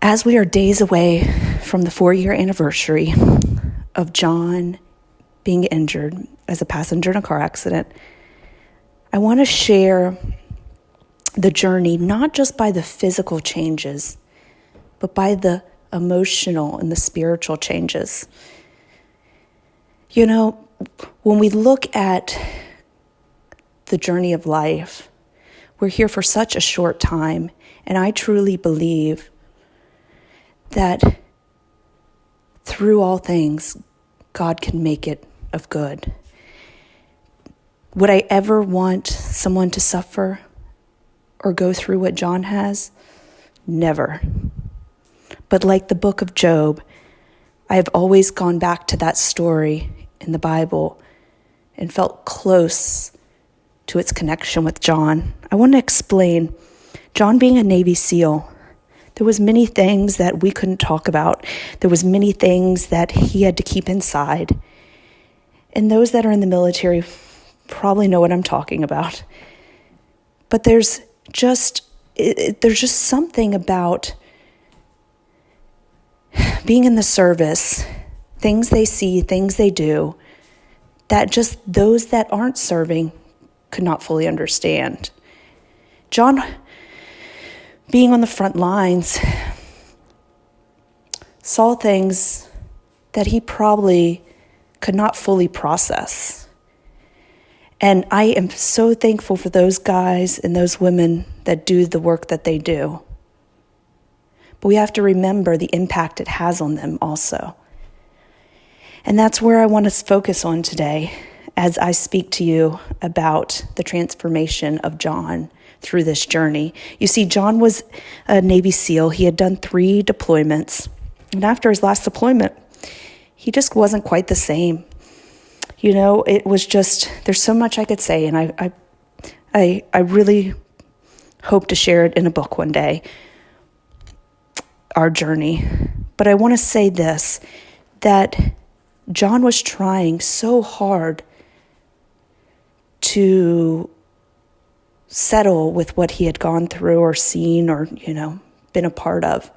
As we are days away from the 4-year anniversary of John being injured as a passenger in a car accident, I want to share the journey, not just by the physical changes, but by the emotional and the spiritual changes. You know, when we look at the journey of life, we're here for such a short time, and I truly believe that through all things, God can make it of good. Would I ever want someone to suffer or go through what John has? Never. But like the book of Job, I have always gone back to that story in the Bible and felt close to its connection with John. I want to explain. John being a Navy SEAL, there was many things that we couldn't talk about. There was many things that he had to keep inside. And those that are in the military probably know what I'm talking about. But there's just something about being in the service, things they see, things they do, that just those that aren't serving could not fully understand. John, being on the front lines, saw things that he probably could not fully process. And I am so thankful for those guys and those women that do the work that they do. But we have to remember the impact it has on them also. And that's where I want to focus on today as I speak to you about the transformation of John through this journey. You see, John was a Navy SEAL. He had done 3 deployments. And after his last deployment, he just wasn't quite the same. You know, it was just, there's so much I could say, and I really hope to share it in a book one day, our journey. But I want to say this, that John was trying so hard to settle with what he had gone through or seen or, been a part of.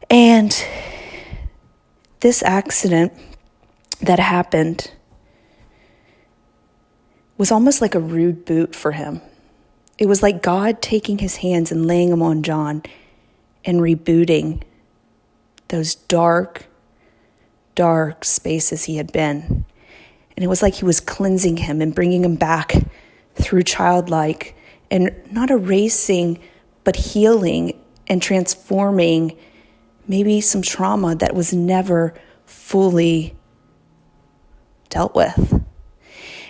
And this accident that happened was almost like a rude boot for him. It was like God taking his hands and laying them on John and rebooting those dark spaces he had been. And it was like he was cleansing him and bringing him back through childlike and not erasing, but healing and transforming maybe some trauma that was never fully dealt with.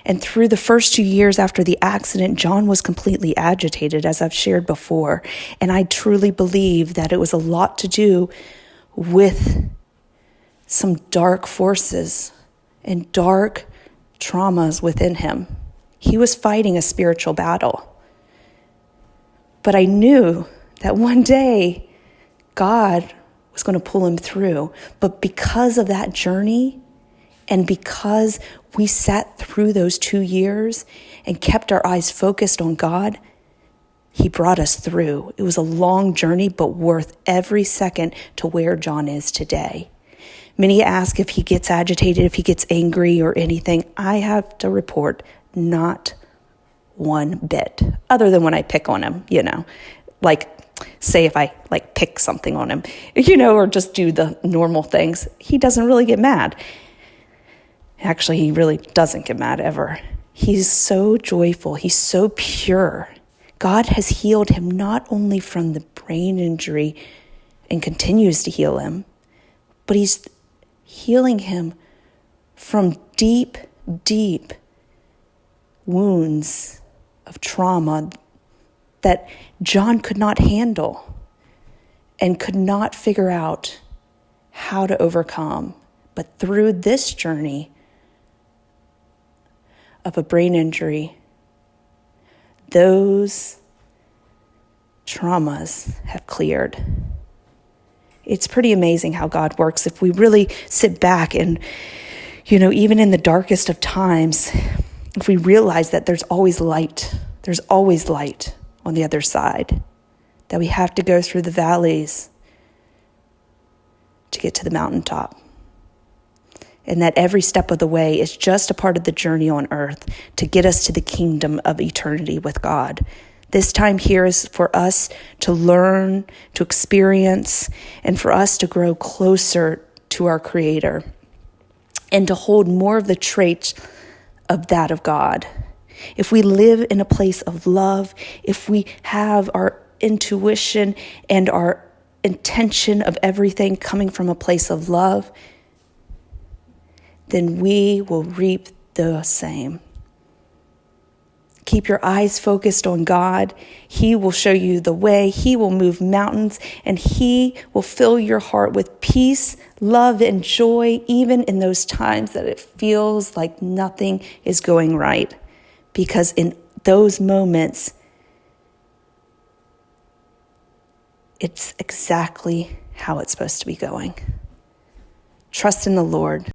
And through the first 2 years after the accident, John was completely agitated, as I've shared before. And I truly believe that it was a lot to do with some dark forces and dark traumas within him. He was fighting a spiritual battle. But I knew that one day God was going to pull him through. But because of that journey, and because we sat through those 2 years and kept our eyes focused on God, he brought us through. It was a long journey, but worth every second to where John is today. Many ask if he gets agitated, if he gets angry or anything. I have to report not one bit, other than when I pick on him, like say if I pick something on him, or just do the normal things. He doesn't really get mad. Actually, he really doesn't get mad ever. He's so joyful. He's so pure. God has healed him not only from the brain injury and continues to heal him, but he's healing him from deep wounds of trauma that John could not handle and could not figure out how to overcome. But through this journey of a brain injury, those traumas have cleared. It's pretty amazing how God works if we really sit back and, even in the darkest of times, if we realize that there's always light on the other side. that we have to go through the valleys to get to the mountaintop. And that every step of the way is just a part of the journey on earth to get us to the kingdom of eternity with God. This time here is for us to learn, to experience, and for us to grow closer to our Creator and to hold more of the traits of that of God. If we live in a place of love, if we have our intuition and our intention of everything coming from a place of love, then we will reap the same. Keep your eyes focused on God. He will show you the way. He will move mountains, and He will fill your heart with peace, love, and joy, even in those times that it feels like nothing is going right. Because in those moments, it's exactly how it's supposed to be going. Trust in the Lord.